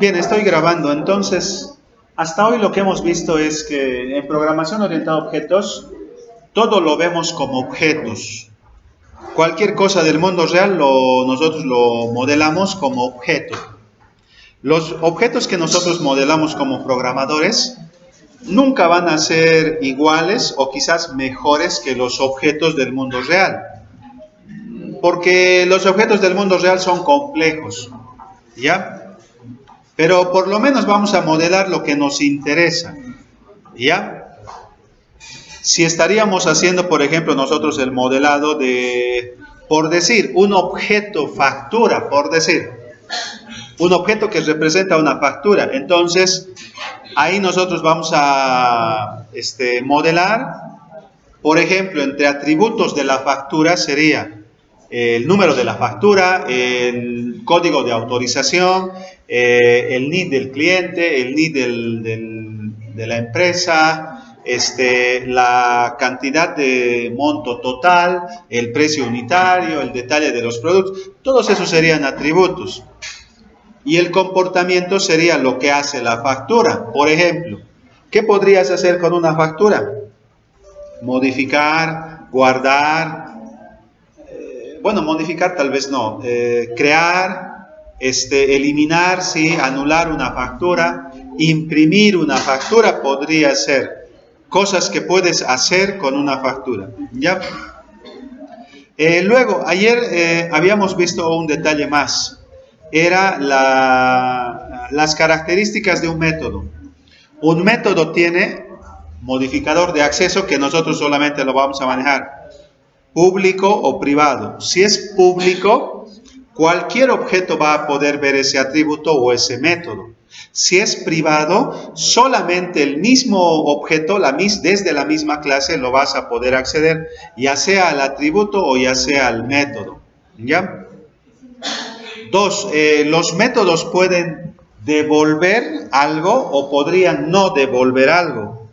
Bien, estoy grabando. Entonces, hasta hoy lo que hemos visto es que en programación orientada a objetos, todo lo vemos como objetos. Cualquier cosa del mundo real nosotros lo modelamos como objeto. Los objetos que nosotros modelamos como programadores nunca van a ser iguales o quizás mejores que los objetos del mundo real. Porque los objetos del mundo real son complejos, ¿ya? Pero por lo menos vamos a modelar lo que nos interesa, ¿ya? Si estaríamos haciendo, por ejemplo, nosotros el modelado de, por decir, un objeto factura, por decir, un objeto que representa una factura, entonces ahí nosotros vamos a modelar, por ejemplo, entre atributos de la factura sería el número de la factura, el código de autorización, el NID del cliente, el NID de la empresa, la cantidad de monto total, el precio unitario, el detalle de los productos, todos esos serían atributos. Y el comportamiento sería lo que hace la factura. Por ejemplo, ¿qué podrías hacer con una factura? Modificar, guardar, bueno, modificar tal vez no, crear, eliminar, sí, anular una factura, imprimir una factura podría ser cosas que puedes hacer con una factura, ¿ya? Luego, ayer habíamos visto un detalle más, era las características de un método. Un método tiene modificador de acceso que nosotros solamente lo vamos a manejar, público o privado. Si es público, cualquier objeto va a poder ver ese atributo o ese método. Si es privado, solamente el mismo objeto, desde la misma clase, lo vas a poder acceder, ya sea al atributo o ya sea al método, ¿ya? Dos, los métodos pueden devolver algo o podrían no devolver algo.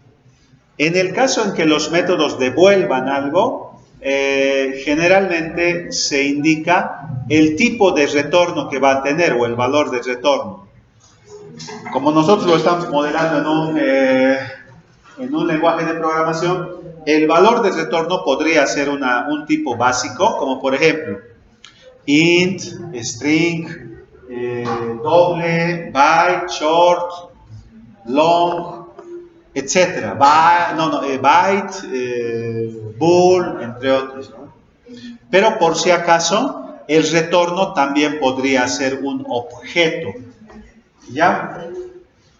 En el caso en que los métodos devuelvan algo, generalmente se indica el tipo de retorno que va a tener o el valor de retorno. Como nosotros lo estamos modelando en un lenguaje de programación, el valor de retorno podría ser un tipo básico, como por ejemplo int, string, doble, byte, short, long, etcétera, byte, bool, entre otros, ¿no? Pero por si acaso, el retorno también podría ser un objeto, ¿ya?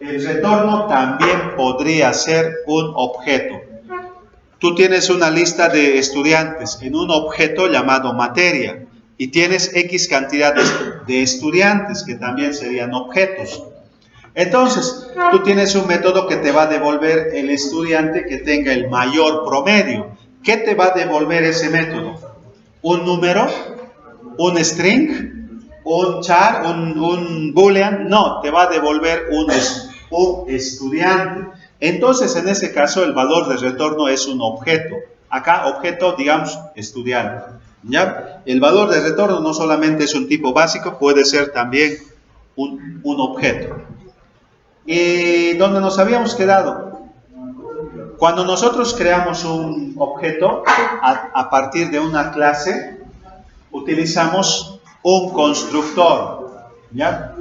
El retorno también podría ser un objeto. Tú tienes una lista de estudiantes en un objeto llamado materia y tienes X cantidad de estudiantes que también serían objetos. Entonces, tú tienes un método que te va a devolver el estudiante que tenga el mayor promedio. ¿Qué te va a devolver ese método? ¿Un número? ¿Un string? ¿Un char? ¿Un boolean? No, te va a devolver un estudiante. Entonces, en ese caso, el valor de retorno es un objeto. Acá, objeto, digamos, estudiante, ¿ya? El valor de retorno no solamente es un tipo básico, puede ser también un objeto. Y donde nos habíamos quedado, cuando nosotros creamos un objeto a partir de una clase, utilizamos un constructor, ¿ya?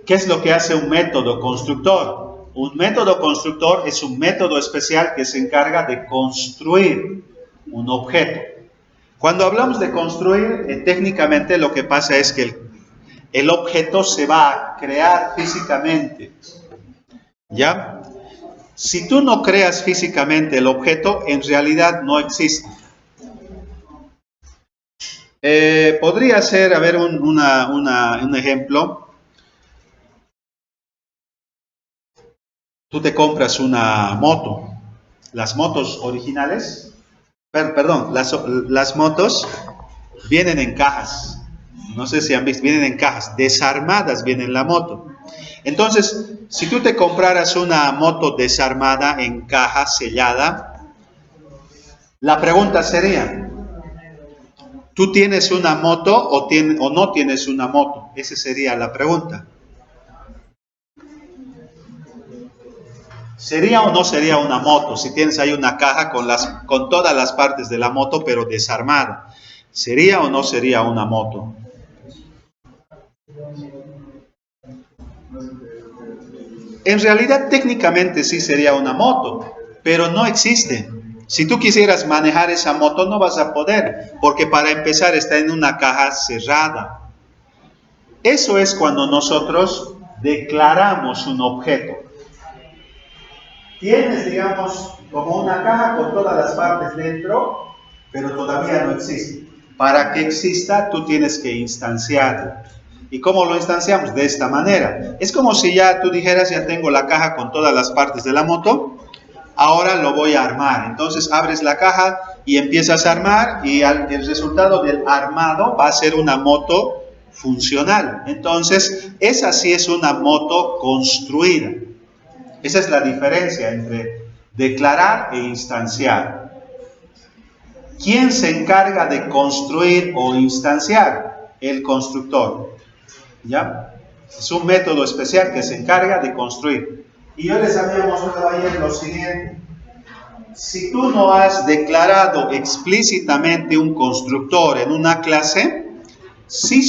¿Qué es lo que hace un método constructor? Un método constructor es un método especial que se encarga de construir un objeto. Cuando hablamos de construir, técnicamente lo que pasa es que el objeto se va a crear físicamente, ¿ya? Si tú no creas físicamente el objeto, en realidad no existe. Podría ser, a ver, un ejemplo. Tú te compras una moto. Las motos originales, perdón, las motos vienen en cajas. No sé si han visto, vienen en cajas, desarmadas viene en la moto. Entonces, si tú te compraras una moto desarmada en caja, sellada, la pregunta sería, ¿tú tienes una moto o no tienes una moto? Esa sería la pregunta. ¿Sería o no sería una moto? Si tienes ahí una caja con todas las partes de la moto, pero desarmada. ¿Sería o no sería una moto? En realidad, técnicamente sí sería una moto, pero no existe. Si tú quisieras manejar esa moto, no vas a poder, porque para empezar está en una caja cerrada. Eso es cuando nosotros declaramos un objeto. Tienes, digamos, como una caja con todas las partes dentro, pero todavía no existe. Para que exista, tú tienes que instanciarlo. ¿Y cómo lo instanciamos? De esta manera. Es como si ya tú dijeras, ya tengo la caja con todas las partes de la moto, ahora lo voy a armar. Entonces abres la caja y empiezas a armar y el resultado del armado va a ser una moto funcional. Entonces, esa sí es una moto construida. Esa es la diferencia entre declarar e instanciar. ¿Quién se encarga de construir o instanciar? El constructor. ¿Ya? Es un método especial que se encarga de construir. Y yo les había mostrado ayer lo siguiente. Si tú no has declarado explícitamente un constructor en una clase, C#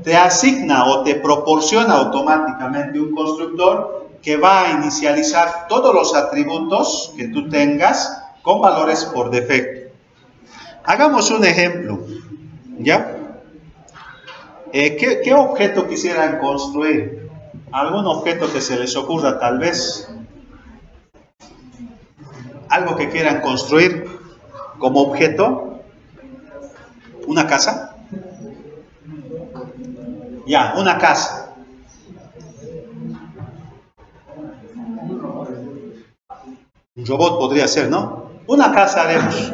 te asigna o te proporciona automáticamente un constructor que va a inicializar todos los atributos que tú tengas con valores por defecto. Hagamos un ejemplo, ¿ya? ¿Qué objeto quisieran construir? ¿Algún objeto que se les ocurra tal vez? ¿Algo que quieran construir como objeto? ¿Una casa? Ya, una casa. Un robot podría ser, ¿no? Una casa haremos.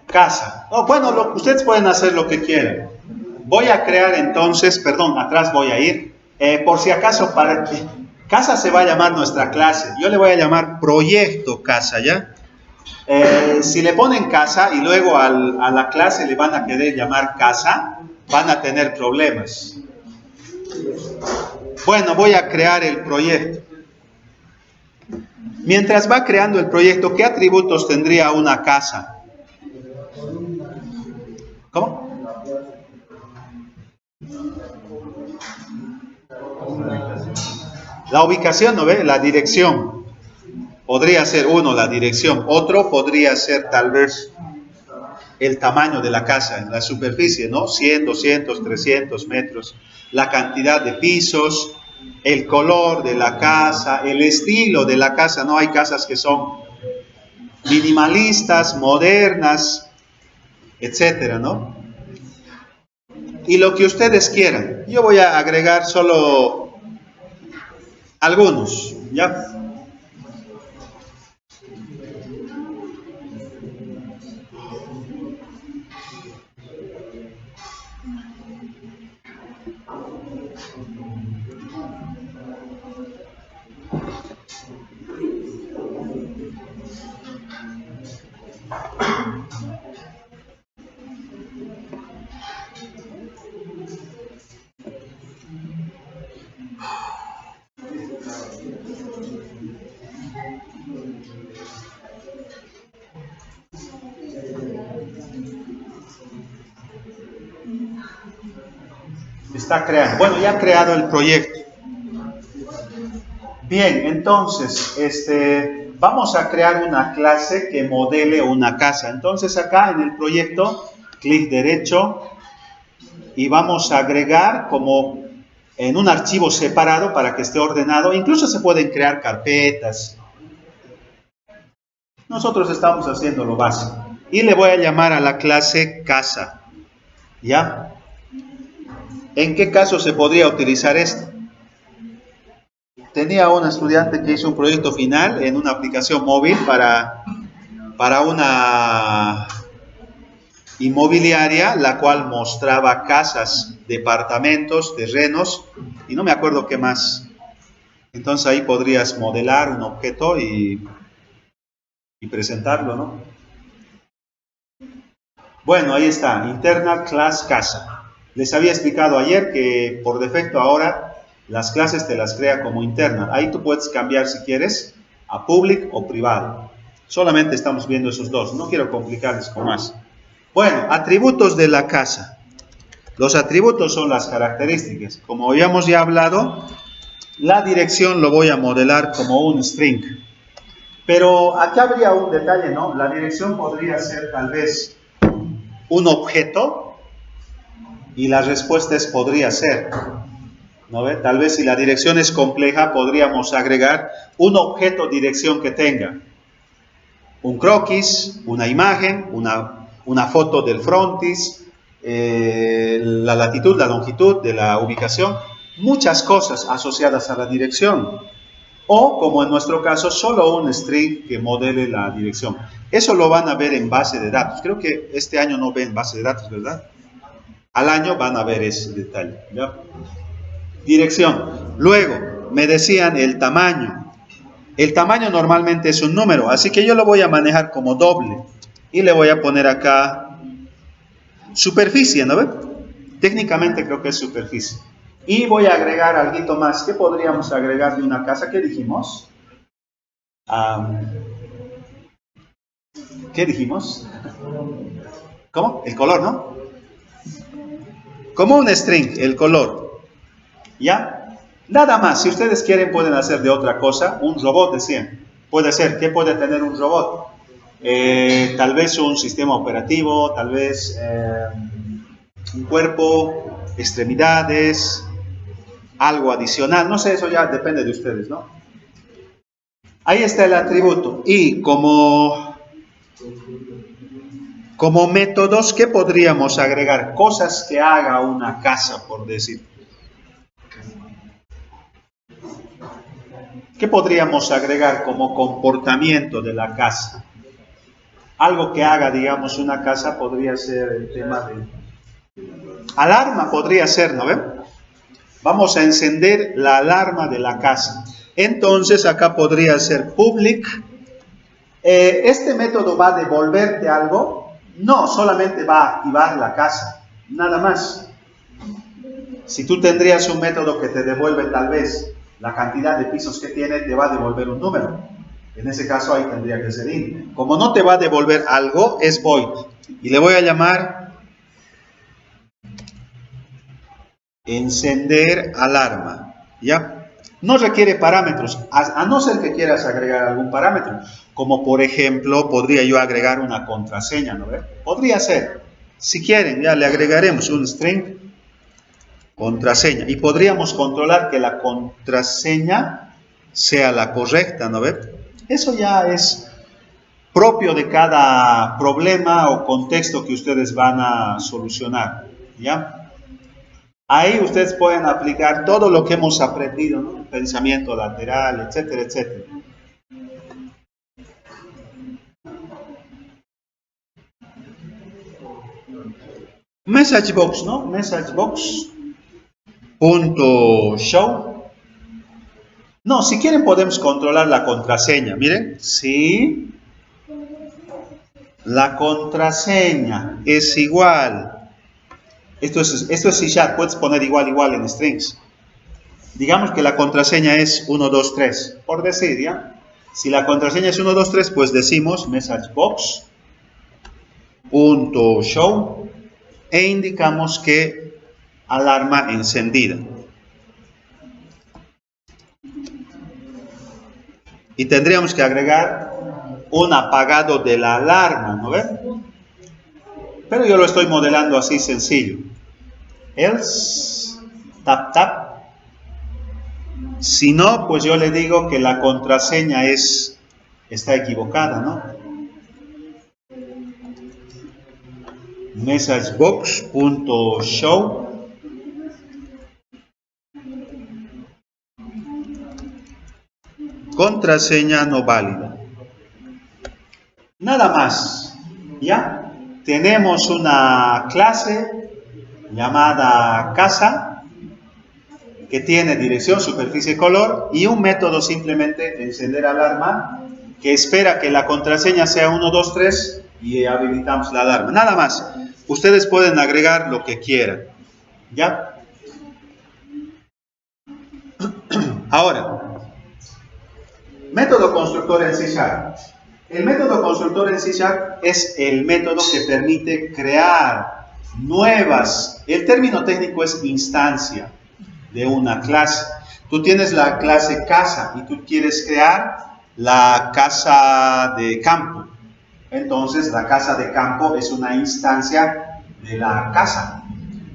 Casa. Oh, bueno, ustedes pueden hacer lo que quieran. Voy a crear entonces, perdón, atrás voy a ir. Por si acaso, para que casa se va a llamar nuestra clase. Yo le voy a llamar proyecto casa, ¿ya? Si le ponen casa y luego a la clase le van a querer llamar casa, van a tener problemas. Bueno, voy a crear el proyecto. Mientras va creando el proyecto, ¿qué atributos tendría una casa? ¿Cómo? La ubicación, ¿no ve? La dirección. Podría ser uno, la dirección. Otro podría ser tal vez el tamaño de la casa, la superficie, ¿no? 100, 200, 300 metros. La cantidad de pisos, el color de la casa, el estilo de la casa. No hay casas que son minimalistas, modernas, etcétera, ¿no? Y lo que ustedes quieran. Yo voy a agregar solo algunos, ¿ya? Está creando. Bueno, ya ha creado el proyecto. Bien, entonces, vamos a crear una clase que modele una casa. Entonces, acá en el proyecto, clic derecho y vamos a agregar como en un archivo separado para que esté ordenado. Incluso se pueden crear carpetas. Nosotros estamos haciendo lo básico. Y le voy a llamar a la clase casa. ¿Ya? ¿En qué caso se podría utilizar esto? Tenía un estudiante que hizo un proyecto final en una aplicación móvil para una inmobiliaria, la cual mostraba casas, departamentos, terrenos, y no me acuerdo qué más. Entonces ahí podrías modelar un objeto y presentarlo, ¿no? Bueno, ahí está, internal class casa. Les había explicado ayer que por defecto ahora Las clases te las crea como internas. Ahí tú puedes cambiar si quieres a public o privado. Solamente estamos viendo esos dos. No quiero complicarles con más. Bueno, atributos de la casa. Los atributos son las características. Como habíamos ya hablado, la dirección lo voy a modelar como un string. Pero aquí habría un detalle, ¿no? La dirección podría ser tal vez un objeto y la respuesta es podría ser. ¿No ve? Tal vez si la dirección es compleja podríamos agregar un objeto dirección que tenga un croquis, una imagen, una foto del frontis, la latitud, la longitud de la ubicación, muchas cosas asociadas a la dirección. O, como en nuestro caso, solo un string que modele la dirección. Eso lo van a ver en base de datos. Creo que este año no ven base de datos, ¿verdad? Al año van a ver ese detalle, ¿ya? Dirección. Luego, me decían el tamaño. El tamaño normalmente es un número, así que yo lo voy a manejar como doble. Y le voy a poner acá superficie, ¿no ve? Técnicamente creo que es superficie. Y voy a agregar algo más. ¿Qué podríamos agregar de una casa? ¿Qué dijimos? ¿Qué dijimos? ¿Cómo? El color, ¿no? Como un string, el color. ¿Ya? Nada más. Si ustedes quieren pueden hacer de otra cosa. Un robot, decían. Puede ser. ¿Qué puede tener un robot? Tal vez un sistema operativo, tal vez un cuerpo, extremidades, algo adicional. No sé, eso ya depende de ustedes, ¿no? Ahí está el atributo. Y como métodos, ¿qué podríamos agregar? Cosas que haga una casa, por decir. ¿Qué podríamos agregar como comportamiento de la casa? Algo que haga, digamos, una casa podría ser el tema de... Alarma podría ser, ¿no ven? Vamos a encender la alarma de la casa. Entonces, acá podría ser public. ¿Este método va a devolverte algo? No, solamente va a activar la casa, nada más. Si tú tendrías un método que te devuelve tal vez la cantidad de pisos que tiene, te va a devolver un número. En ese caso ahí tendría que ser int. Como no te va a devolver algo, es void. Y le voy a llamar encender alarma. ¿Ya? No requiere parámetros, a no ser que quieras agregar algún parámetro. Como por ejemplo, podría yo agregar una contraseña, ¿no ve? Podría ser. Si quieren, ya le agregaremos un string contraseña. Y podríamos controlar que la contraseña sea la correcta, ¿no ve? Eso ya es propio de cada problema o contexto que ustedes van a solucionar, ¿ya? Ahí ustedes pueden aplicar todo lo que hemos aprendido, ¿no? Pensamiento lateral, etcétera, etcétera. Message box, ¿no? Message box. Punto show. No, si quieren podemos controlar la contraseña. Miren, si la contraseña es igual. Esto es C#, puedes poner igual en strings. Digamos que la contraseña es 1, 2, 3. Por decir, ¿ya? Si la contraseña es 1, 2, 3, pues decimos messagebox punto show e indicamos que alarma encendida. Y tendríamos que agregar un apagado de la alarma, ¿no ven? Pero yo lo estoy modelando así sencillo. Else, tap, tap. Si no, pues yo le digo que la contraseña está equivocada, ¿no? Messagebox.show contraseña no válida. Nada más, ¿ya? Tenemos una clase llamada casa que tiene dirección, superficie, color y un método simplemente encender alarma que espera que la contraseña sea 1, 2, 3 y habilitamos la alarma. Nada más. Ustedes pueden agregar lo que quieran. ¿Ya? Ahora, método constructor en C#. El método constructor en C# es el método que permite crear nuevas, el término técnico es instancia de una clase. Tú tienes la clase casa y tú quieres crear la casa de campo. Entonces la casa de campo es una instancia de la casa.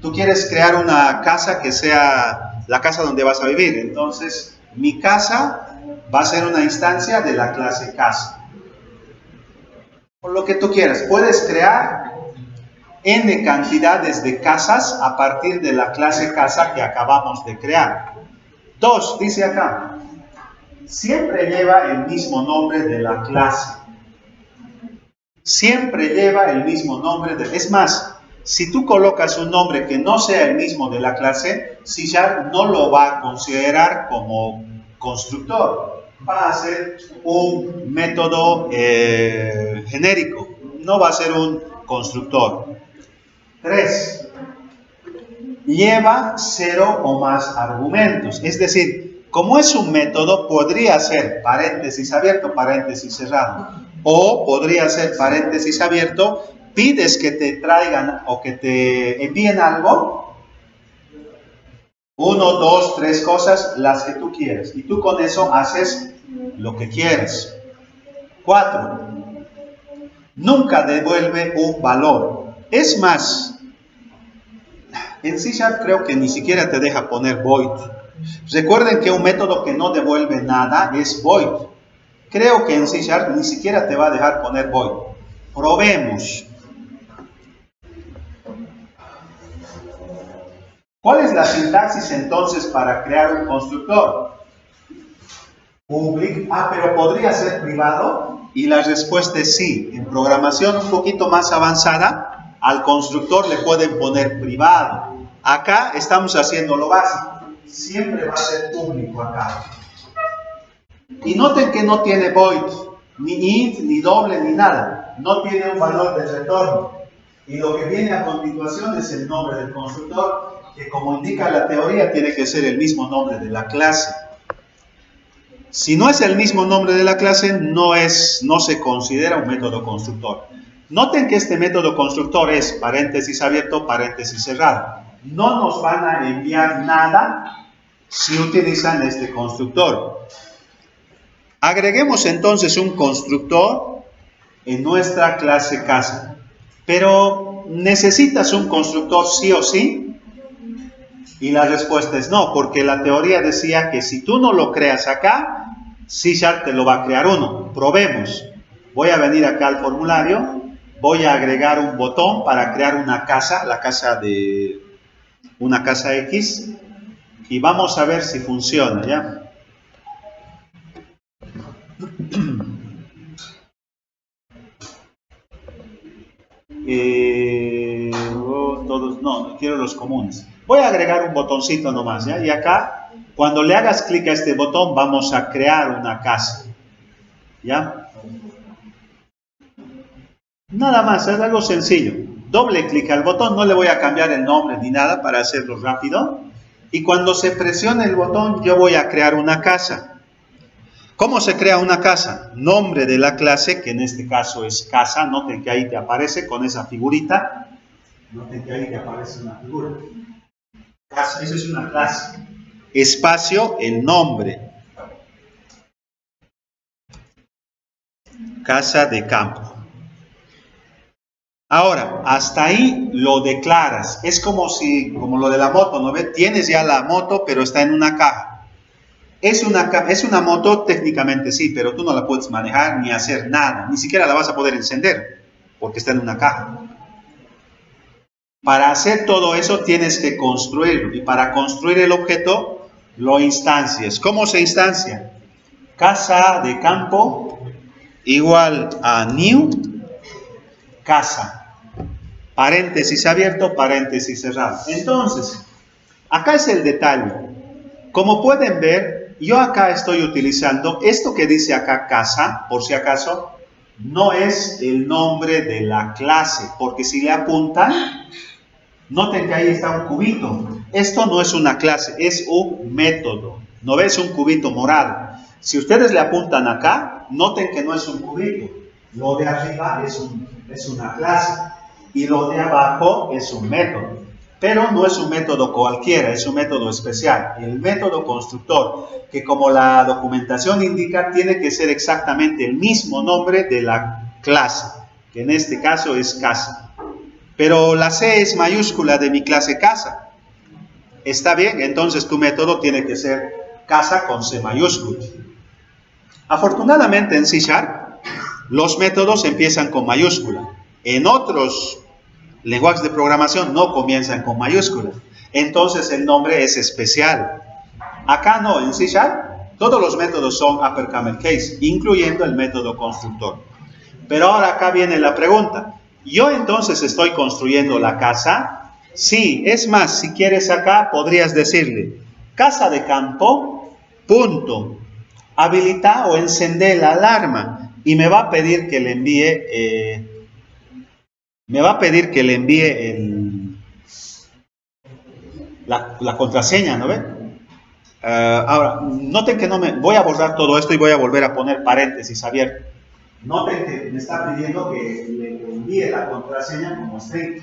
Tú quieres crear una casa que sea la casa donde vas a vivir. Entonces mi casa va a ser una instancia de la clase casa. Por lo que tú quieras, puedes crear n cantidades de casas a partir de la clase casa que acabamos de crear. 2, dice acá, siempre lleva el mismo nombre de la clase. Siempre lleva el mismo nombre de... Es más, si tú colocas un nombre que no sea el mismo de la clase, C# no lo va a considerar como constructor. Va a ser un método genérico, no va a ser un constructor. 3. Lleva 0 o más argumentos. Es decir, como es un método, podría ser paréntesis abierto, paréntesis cerrado. O podría ser paréntesis abierto, pides que te traigan o que te envíen algo. 1, 2, 3 cosas, las que tú quieres. Y tú con eso haces lo que quieres. 4. Nunca devuelve un valor. Es más, en C# creo que ni siquiera te deja poner void. Recuerden que un método que no devuelve nada es void. Creo que en C# ni siquiera te va a dejar poner void. Probemos. ¿Cuál es la sintaxis entonces para crear un constructor? Public, pero podría ser privado. Y la respuesta es sí. En programación un poquito más avanzada, al constructor le pueden poner privado. Acá estamos haciendo lo básico. Siempre va a ser público acá. Y noten que no tiene void, ni int, ni doble, ni nada. No tiene un valor de retorno. Y lo que viene a continuación es el nombre del constructor, que como indica la teoría, tiene que ser el mismo nombre de la clase. Si no es el mismo nombre de la clase, no se considera un método constructor. Noten que este método constructor es paréntesis abierto, paréntesis cerrado. No nos van a enviar nada si utilizan este constructor. Agreguemos entonces un constructor en nuestra clase casa. Pero, ¿necesitas un constructor sí o sí? Y la respuesta es no, porque la teoría decía que si tú no lo creas acá, C# te lo va a crear uno. Probemos. Voy a venir acá al formulario, voy a agregar un botón para crear una casa, una casa X, y vamos a ver si funciona, ¿ya? Todos, no, quiero los comunes. Voy a agregar un botoncito nomás, ¿ya? Y acá, cuando le hagas clic a este botón, vamos a crear una casa, ¿ya? Nada más, es algo sencillo. Doble clic al botón, no le voy a cambiar el nombre ni nada para hacerlo rápido. Y cuando se presione el botón, yo voy a crear una casa. ¿Cómo se crea una casa? Nombre de la clase, que en este caso es casa. Noten que ahí te aparece con esa figurita. Noten que ahí te aparece una figura. Casa, eso es una clase. Espacio, el nombre. Casa de campo. Ahora, hasta ahí lo declaras. Es como lo de la moto, ¿no ves? Tienes ya la moto, pero está en una caja. Es una moto técnicamente sí, pero tú no la puedes manejar ni hacer nada. Ni siquiera la vas a poder encender, porque está en una caja. Para hacer todo eso tienes que construirlo. Y para construir el objeto, lo instancias. ¿Cómo se instancia? Casa de campo igual a new casa. Paréntesis abierto, paréntesis cerrado. Entonces, acá es el detalle. Como pueden ver, yo acá estoy utilizando esto que dice acá casa, por si acaso, no es el nombre de la clase, porque si le apuntan, noten que ahí está un cubito. Esto no es una clase, es un método. ¿No ves un cubito morado? Si ustedes le apuntan acá, noten que no es un cubito. Lo de arriba es una clase y lo de abajo es un método. Pero no es un método cualquiera, es un método especial. El método constructor, que como la documentación indica, tiene que ser exactamente el mismo nombre de la clase, que en este caso es casa. Pero la C es mayúscula de mi clase casa. ¿Está bien? Entonces tu método tiene que ser casa con C mayúscula. Afortunadamente en C# los métodos empiezan con mayúscula. En otros lenguajes de programación no comienzan con mayúscula. Entonces el nombre es especial. Acá no, en C# todos los métodos son upper camel case, incluyendo el método constructor. Pero ahora acá viene la pregunta. ¿Yo entonces estoy construyendo la casa? Sí, es más, si quieres acá podrías decirle casa de campo, punto, habilita o encender la alarma y me va a pedir que le envíe la contraseña, ¿no ve? Ahora, noten que no voy a borrar todo esto y voy a volver a poner paréntesis abierto. Noten que me está pidiendo que le envíe la contraseña como string.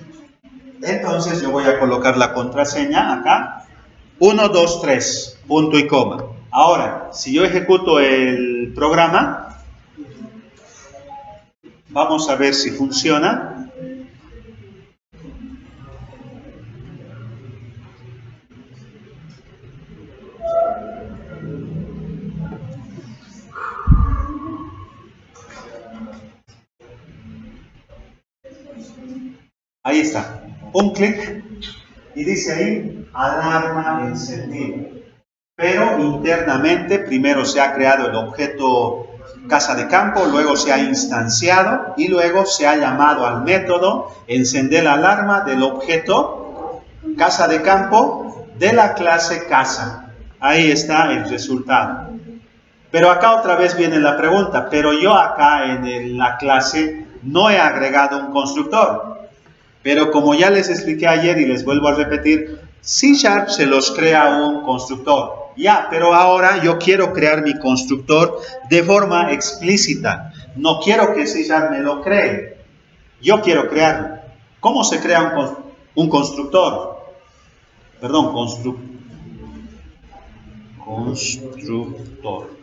Entonces yo voy a colocar la contraseña acá, 1, 2, 3, punto y coma. Ahora, si yo ejecuto el programa, vamos a ver si funciona. Ahí está, un clic y dice ahí alarma encendida. Pero internamente primero se ha creado el objeto casa de campo, luego se ha instanciado y luego se ha llamado al método encender la alarma del objeto casa de campo de la clase casa. Ahí está el resultado. Pero acá otra vez viene la pregunta, pero yo acá en la clase no he agregado un constructor. Pero como ya les expliqué ayer y les vuelvo a repetir, C# se los crea un constructor. Ya, pero ahora yo quiero crear mi constructor de forma explícita. No quiero que C# me lo cree. Yo quiero crearlo. ¿Cómo se crea un constructor? Perdón, constructor.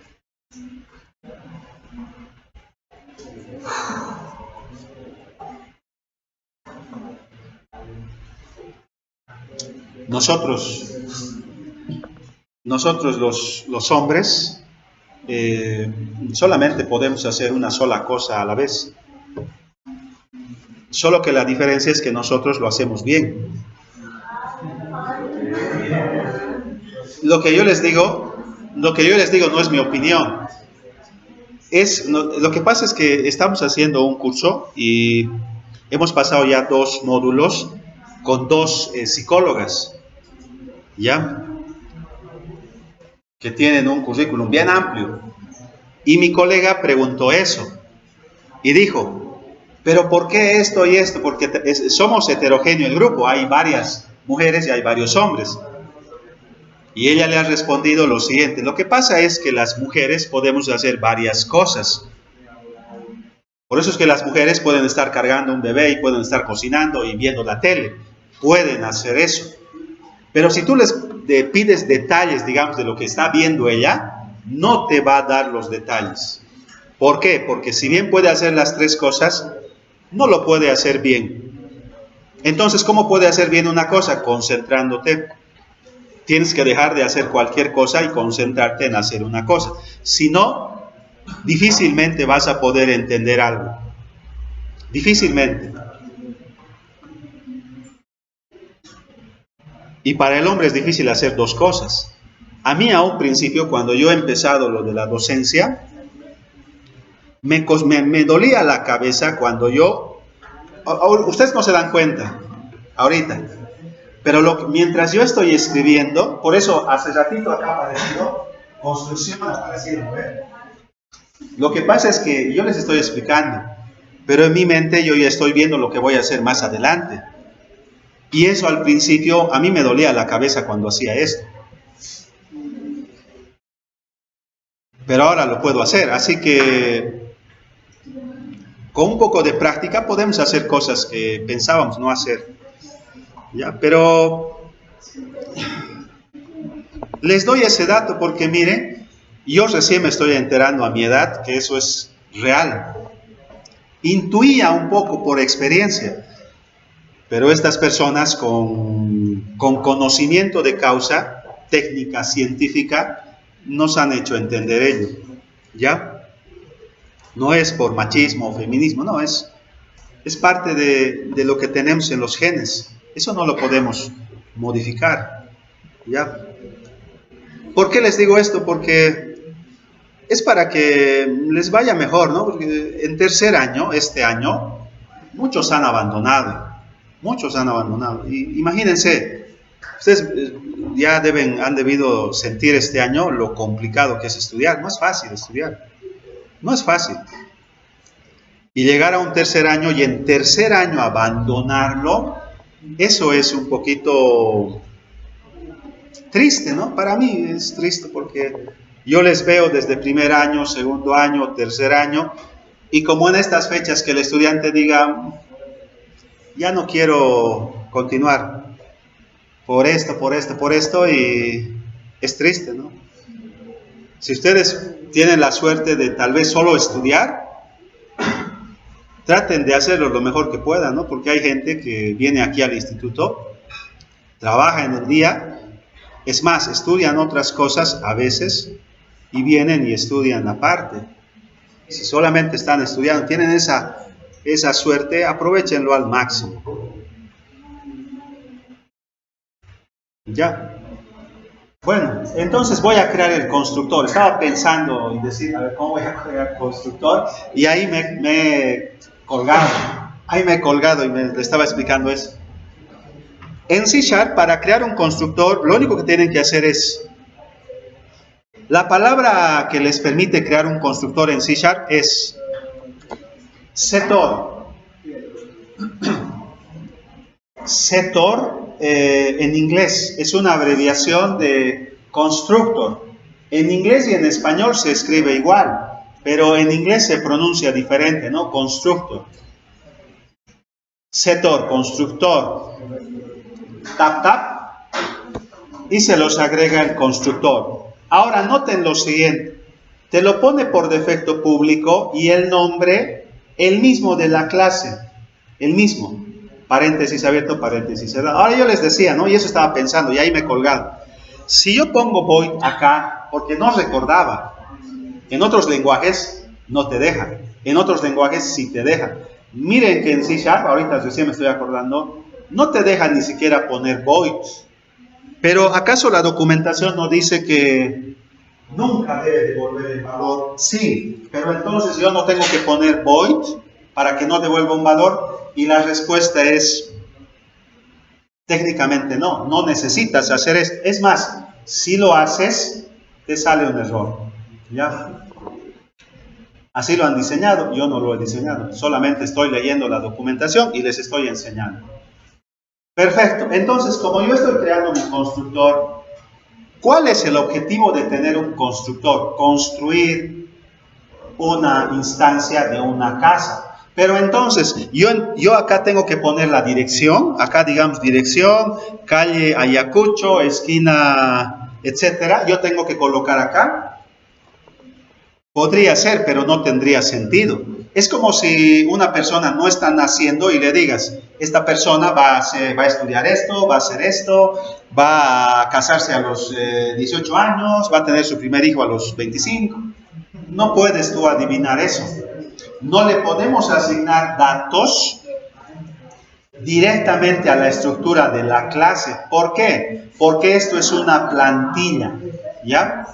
Nosotros los hombres solamente podemos hacer una sola cosa a la vez. Solo que la diferencia es que nosotros lo hacemos bien. Lo que yo les digo no es mi opinión. Lo que pasa es que estamos haciendo un curso y hemos pasado ya 2 módulos con 2 psicólogas, ¿ya? Que tienen un currículum bien amplio. Y mi colega preguntó eso y dijo, ¿pero por qué esto y esto? Porque somos heterogéneo el grupo, hay varias mujeres y hay varios hombres. Y ella le ha respondido lo siguiente, lo que pasa es que las mujeres podemos hacer varias cosas. Por eso es que las mujeres pueden estar cargando un bebé y pueden estar cocinando y viendo la tele. Pueden hacer eso. Pero si tú les pides detalles, digamos, de lo que está viendo ella, no te va a dar los detalles. ¿Por qué? Porque si bien puede hacer las 3 cosas, no lo puede hacer bien. Entonces, ¿cómo puede hacer bien una cosa? Concentrándote. Tienes que dejar de hacer cualquier cosa y concentrarte en hacer una cosa. Si no, difícilmente vas a poder entender algo. Difícilmente. Y para el hombre es difícil hacer 2 cosas. A mí a un principio, cuando yo he empezado lo de la docencia, me dolía la cabeza cuando yo... Ustedes no se dan cuenta ahorita, pero mientras yo estoy escribiendo, por eso hace ratito acá apareció construcción, apareciendo, ¿eh? Lo que pasa es que yo les estoy explicando, pero en mi mente yo ya estoy viendo lo que voy a hacer más adelante. Y eso al principio a mí me dolía la cabeza cuando hacía esto. pero ahora lo puedo hacer. Así que con un poco de práctica podemos hacer cosas que pensábamos no hacer. ¿Ya? Pero les doy ese dato porque miren, yo recién me estoy enterando a mi edad que eso es real. Intuía un poco por experiencia, pero estas personas con conocimiento de causa, técnica científica, nos han hecho entender ello. ¿Ya? No es por machismo o feminismo, no, es parte de lo que tenemos en los genes. Eso no lo podemos modificar. ¿Ya? ¿Por qué les digo esto? Porque es para que les vaya mejor, ¿no? Porque en tercer año, este año, muchos han abandonado. Muchos han abandonado. Y imagínense, ustedes ya han debido sentir este año lo complicado que es estudiar. No es fácil estudiar. No es fácil. Y llegar a un tercer año y en tercer año abandonarlo, eso es un poquito triste, ¿no? Para mí es triste porque yo les veo desde primer año, segundo año, tercer año, y como en estas fechas que el estudiante diga, ya no quiero continuar por esto, y es triste, ¿no? Si ustedes tienen la suerte de tal vez solo estudiar, traten de hacerlo lo mejor que puedan, ¿no? Porque hay gente que viene aquí al instituto, trabaja en el día, es más, estudian otras cosas a veces y vienen y estudian aparte. Si solamente están estudiando, tienen esa suerte, aprovechenlo al máximo. Ya. Bueno, entonces voy a crear el constructor. Estaba pensando y decir, a ver, ¿cómo voy a crear constructor? Y ahí me he colgado. Ahí me he colgado y le estaba explicando eso. En C#, para crear un constructor, lo único que tienen que hacer es, la palabra que les permite crear un constructor en C# es setor. Setor en inglés es una abreviación de constructor. En inglés y en español se escribe igual, pero en inglés se pronuncia diferente, ¿no? Constructor. Setor, constructor. Tap, tap. Y se los agrega el constructor. Ahora noten lo siguiente. Te lo pone por defecto público y el nombre, el mismo de la clase. El mismo. Paréntesis abierto, paréntesis cerrado. Ahora yo les decía, ¿no? Y eso estaba pensando, y ahí me he colgado. Si yo pongo void acá, porque no recordaba, en otros lenguajes no te deja, en otros lenguajes sí te deja. Miren que en C#, ahorita recién me estoy acordando, no te deja ni siquiera poner void. Pero ¿acaso la documentación no dice que nunca debe devolver el valor? Sí, pero entonces yo no tengo que poner void para que no devuelva un valor. Y la respuesta es, técnicamente no necesitas hacer esto. Es más, si lo haces, te sale un error. ¿Ya? Así lo han diseñado, yo no lo he diseñado. Solamente estoy leyendo la documentación y les estoy enseñando. Perfecto, entonces como yo estoy creando mi constructor, ¿cuál es el objetivo de tener un constructor? Construir una instancia de una casa. Pero entonces, yo acá tengo que poner la dirección, acá digamos dirección, calle Ayacucho, esquina, etcétera. Yo tengo que colocar acá. Podría ser, pero no tendría sentido. Es como si una persona no está naciendo y le digas, esta persona va a estudiar esto, va a hacer esto, va a casarse a los 18 años, va a tener su primer hijo a los 25. No puedes tú adivinar eso. No le podemos asignar datos directamente a la estructura de la clase. ¿Por qué? Porque esto es una plantilla, ¿ya?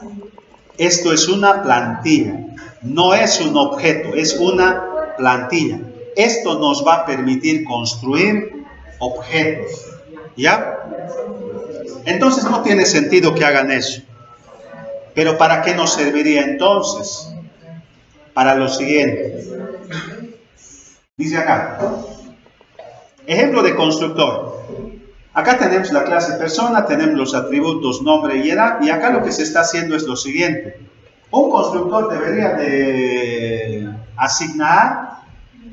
Esto es una plantilla, no es un objeto, es una plantilla. Esto nos va a permitir construir objetos, ¿ya? Entonces no tiene sentido que hagan eso. Pero ¿para qué nos serviría entonces? Para lo siguiente. Dice acá, ejemplo de constructor. Acá tenemos la clase persona, tenemos los atributos nombre y edad, y acá lo que se está haciendo es lo siguiente. Un constructor debería de asignar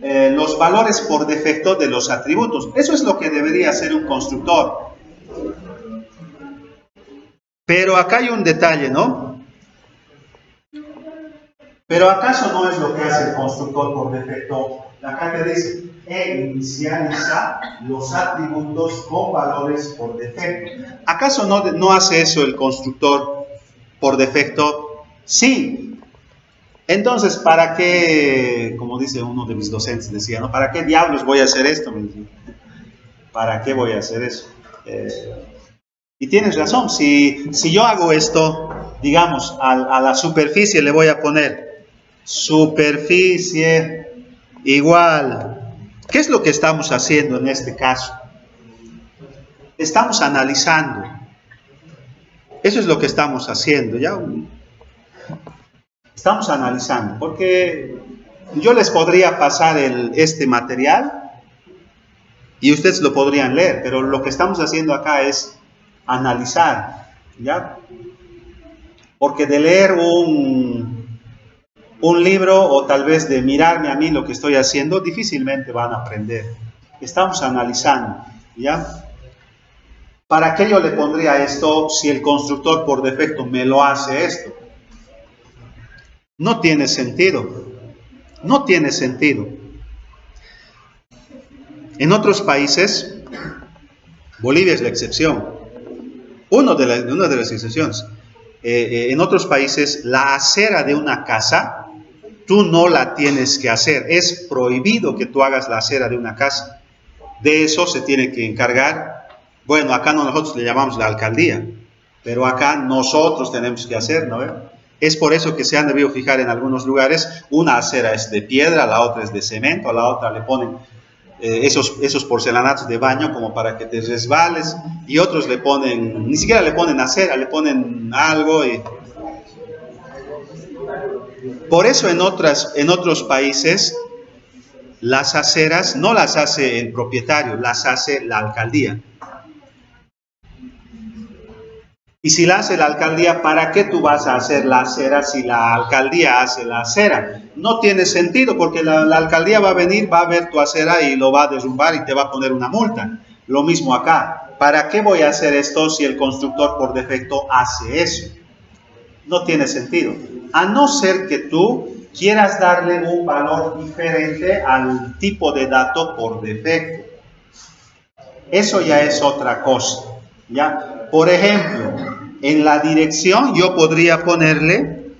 los valores por defecto de los atributos. Eso es lo que debería hacer un constructor. Pero acá hay un detalle, ¿no? Pero ¿acaso no es lo que hace el constructor por defecto? Acá te dice, inicializa los atributos con valores por defecto. ¿Acaso no hace eso el constructor por defecto? Sí. Entonces, ¿para qué, como dice uno de mis docentes, decía, ¿no? ¿Para qué diablos voy a hacer esto? ¿Para qué voy a hacer eso? Y tienes razón, si yo hago esto, digamos, a la superficie le voy a poner superficie igual. ¿Qué es lo que estamos haciendo en este caso? Estamos analizando. Eso es lo que estamos haciendo, ¿ya? Estamos analizando, porque yo les podría pasar este material y ustedes lo podrían leer, pero lo que estamos haciendo acá es analizar, ¿ya? Porque de leer un libro o tal vez de mirarme a mí lo que estoy haciendo, difícilmente van a aprender. Estamos analizando, ¿ya? ¿Para qué yo le pondría esto si el constructor por defecto me lo hace esto? No tiene sentido. No tiene sentido. En otros países, Bolivia es la excepción. Una de las excepciones. En otros países, la acera de una casa, tú no la tienes que hacer. Es prohibido que tú hagas la acera de una casa. De eso se tiene que encargar. Bueno, acá nosotros le llamamos la alcaldía, pero acá nosotros tenemos que hacer, ¿no? Es por eso que se han debido fijar en algunos lugares, una acera es de piedra, la otra es de cemento, a la otra le ponen esos porcelanatos de baño como para que te resbales, y otros le ponen, ni siquiera le ponen acera, le ponen algo. Y por eso en otros países las aceras no las hace el propietario, las hace la alcaldía. Y si la hace la alcaldía, ¿para qué tú vas a hacer la acera si la alcaldía hace la acera? No tiene sentido, porque la alcaldía va a venir, va a ver tu acera y lo va a derrumbar y te va a poner una multa. Lo mismo acá. ¿Para qué voy a hacer esto si el constructor por defecto hace eso? No tiene sentido. A no ser que tú quieras darle un valor diferente al tipo de dato por defecto. Eso ya es otra cosa, ¿ya? Por ejemplo, en la dirección yo podría ponerle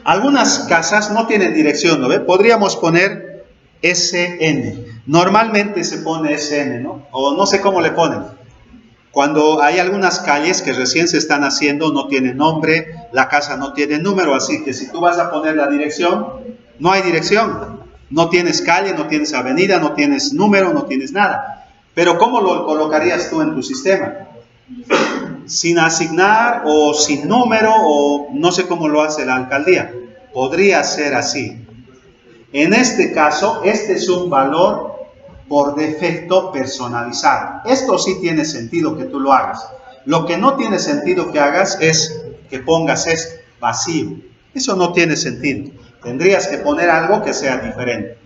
algunas casas no tienen dirección, ¿no ve? Podríamos poner SN. Normalmente se pone SN, ¿no? O no sé cómo le ponen. Cuando hay algunas calles que recién se están haciendo, no tienen nombre, la casa no tiene número, así que si tú vas a poner la dirección, no hay dirección. No tienes calle, no tienes avenida, no tienes número, no tienes nada. Pero ¿cómo lo colocarías tú en tu sistema? Sin asignar o sin número, o no sé cómo lo hace la alcaldía. Podría ser así. En este caso, este es un valor por defecto personalizado. Esto sí tiene sentido que tú lo hagas. Lo que no tiene sentido que hagas es que pongas esto vacío. Eso no tiene sentido. Tendrías que poner algo que sea diferente.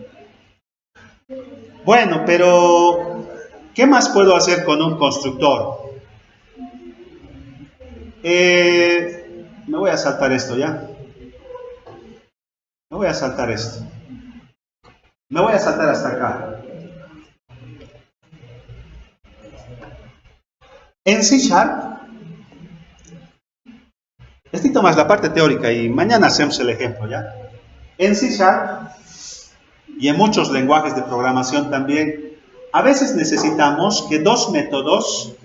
Bueno, pero ¿qué más puedo hacer con un constructor? Me voy a saltar esto ya. Me voy a saltar esto. Me voy a saltar hasta acá. En C#, esto más la parte teórica y mañana hacemos el ejemplo, ¿ya? En C# y en muchos lenguajes de programación también, a veces necesitamos que dos métodos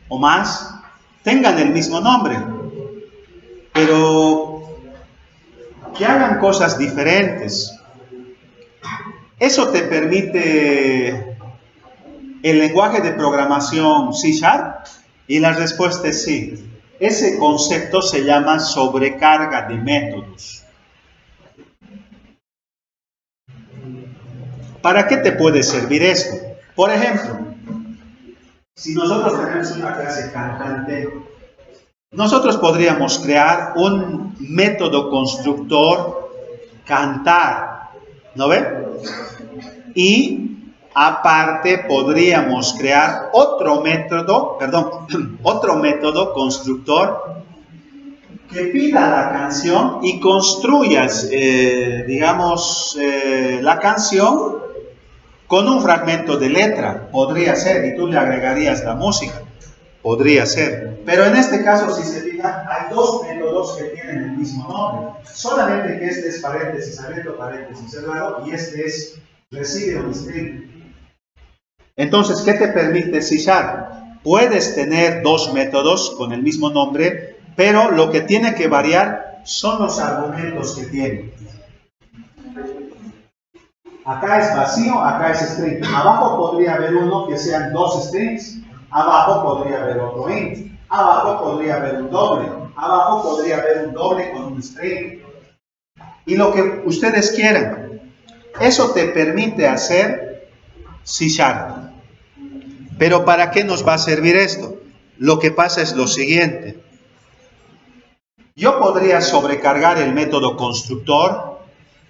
o más tengan el mismo nombre, pero que hagan cosas diferentes. Eso te permite el lenguaje de programación C#, y la respuesta es sí. Ese concepto se llama sobrecarga de métodos. ¿Para qué te puede servir esto? Por ejemplo, si nosotros tenemos una clase cantante nosotros podríamos crear un método constructor cantar, ¿no ve? Y aparte podríamos crear otro método, otro método constructor que pida la canción y construyas, la canción con un fragmento de letra. Podría ser, y tú le agregarías la música. Podría ser. Pero en este caso, si se fijan, hay dos métodos que tienen el mismo nombre. Solamente que este es paréntesis abierto, paréntesis cerrado, y este es recibe un string. Entonces, ¿qué te permite C#? Puedes tener dos métodos con el mismo nombre, pero lo que tiene que variar son los argumentos que tiene. Acá es vacío, acá es string. Abajo podría haber uno que sean dos strings. Abajo podría haber otro int. Abajo podría haber un doble. Abajo podría haber un doble con un string. Y lo que ustedes quieran. Eso te permite hacer C#. Pero ¿para qué nos va a servir esto? Lo que pasa es lo siguiente. Yo podría sobrecargar el método constructor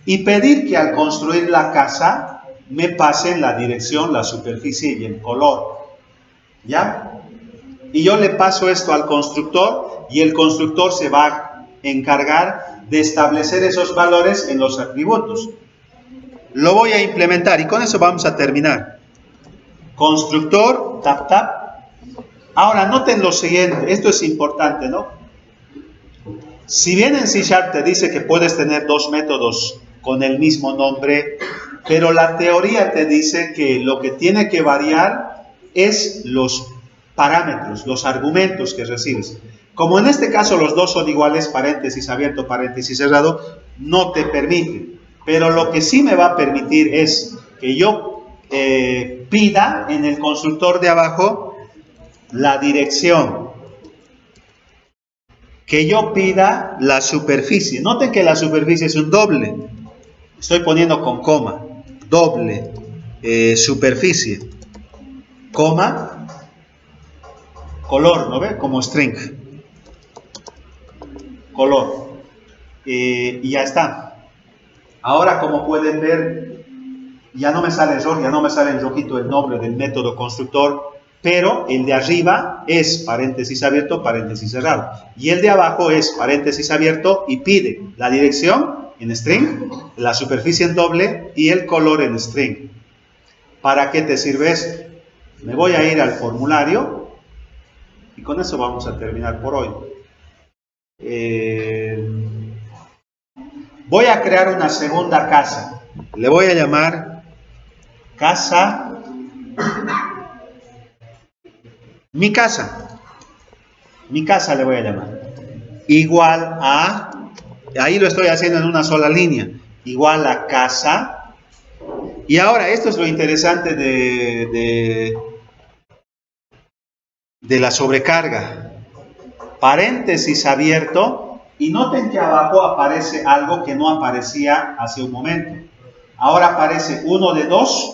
y pedir que al construir la casa me pasen la dirección, la superficie y el color. ¿Ya? Y yo le paso esto al constructor y el constructor se va a encargar de establecer esos valores en los atributos. Lo voy a implementar y con eso vamos a terminar. Constructor, tap, tap. Ahora noten lo siguiente, esto es importante, ¿no? Si bien en C# te dice que puedes tener dos métodos con el mismo nombre, pero la teoría te dice que lo que tiene que variar es los parámetros, los argumentos que recibes. Como en este caso los dos son iguales, paréntesis abierto, paréntesis cerrado, no te permite. Pero lo que sí me va a permitir es que yo pida en el constructor de abajo la dirección, que yo pida la superficie. Noten que la superficie es un doble. Estoy poniendo con coma. Doble superficie. Coma. Color, ¿no ve? Como string. Color. Y ya está. Ahora, como pueden ver, ya no me sale error, ya no me sale en rojito el nombre del método constructor, pero el de arriba es paréntesis abierto, paréntesis cerrado. Y el de abajo es paréntesis abierto y pide la dirección en string, la superficie en doble y el color en string. ¿Para qué te sirve esto? Me voy a ir al formulario y con eso vamos a terminar por hoy. Voy a crear una segunda casa. Le voy a llamar casa. Mi casa le voy a llamar, igual a, ahí lo estoy haciendo en una sola línea, igual a casa, y ahora esto es lo interesante de la sobrecarga, paréntesis abierto, y noten que abajo aparece algo que no aparecía hace un momento, ahora aparece 1 de 2,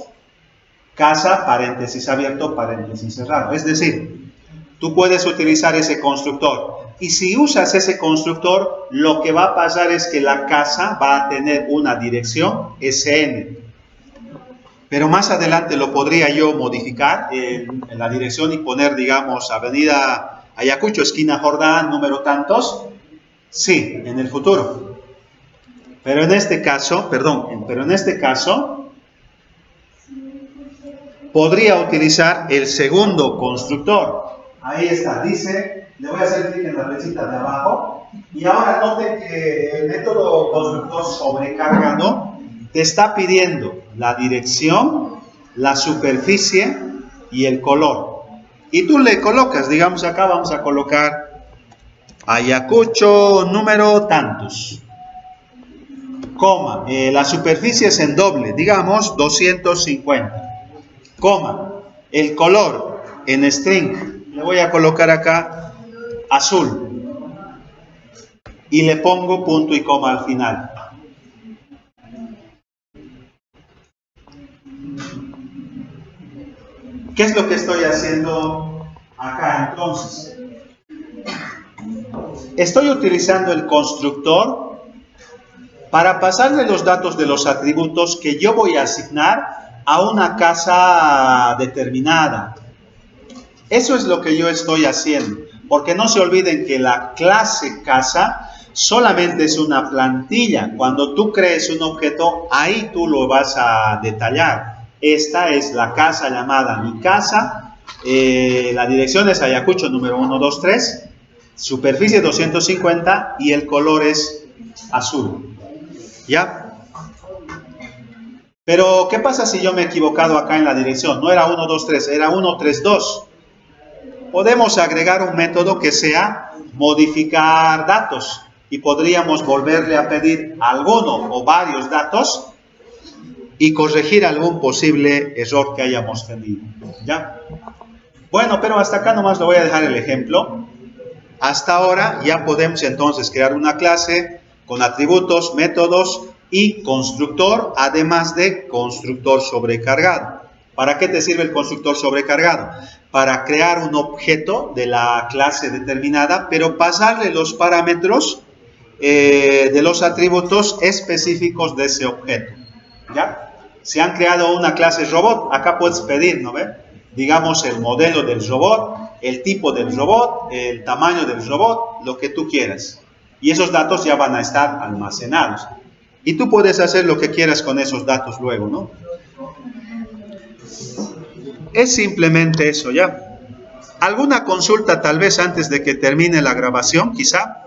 casa, paréntesis abierto, paréntesis cerrado. Es decir, tú puedes utilizar ese constructor. Y si usas ese constructor, lo que va a pasar es que la casa va a tener una dirección SN. Pero más adelante lo podría yo modificar en la dirección y poner, digamos, Avenida Ayacucho, esquina Jordán, número tantos. Sí, en el futuro. Pero en este caso, podría utilizar el segundo constructor. Ahí está, dice, le voy a hacer clic en la flechita de abajo. Y ahora noten que el método constructor sobrecargado te está pidiendo la dirección, la superficie y el color. Y tú le colocas, digamos acá vamos a colocar Ayacucho número tantos. Coma, la superficie es en doble, digamos 250. Coma, el color en string, le voy a colocar acá azul y le pongo punto y coma al final. ¿Qué es lo que estoy haciendo acá entonces? estoy utilizando el constructor para pasarle los datos de los atributos que yo voy a asignar a una casa determinada. Eso es lo que yo estoy haciendo, porque no se olviden que la clase casa solamente es una plantilla. Cuando tú crees un objeto, ahí tú lo vas a detallar. Esta es la casa llamada mi casa, la dirección es Ayacucho número 123, superficie 250 y el color es azul. ¿Ya? Pero, ¿qué pasa si yo me he equivocado acá en la dirección? No era 123, era 132. Podemos agregar un método que sea modificar datos y podríamos volverle a pedir alguno o varios datos y corregir algún posible error que hayamos tenido. ¿Ya? Bueno, pero hasta acá nomás le voy a dejar el ejemplo. Hasta ahora ya podemos entonces crear una clase con atributos, métodos y constructor, además de constructor sobrecargado. ¿Para qué te sirve el constructor sobrecargado? Para crear un objeto de la clase determinada, pero pasarle los parámetros de los atributos específicos de ese objeto. ¿Ya? Si han creado una clase robot, acá puedes pedir, ¿no ve? Digamos el modelo del robot, el tipo del robot, el tamaño del robot, lo que tú quieras. Y esos datos ya van a estar almacenados. Y tú puedes hacer lo que quieras con esos datos luego, ¿no? Es simplemente eso, ¿ya? ¿Alguna consulta tal vez antes de que termine la grabación, quizá?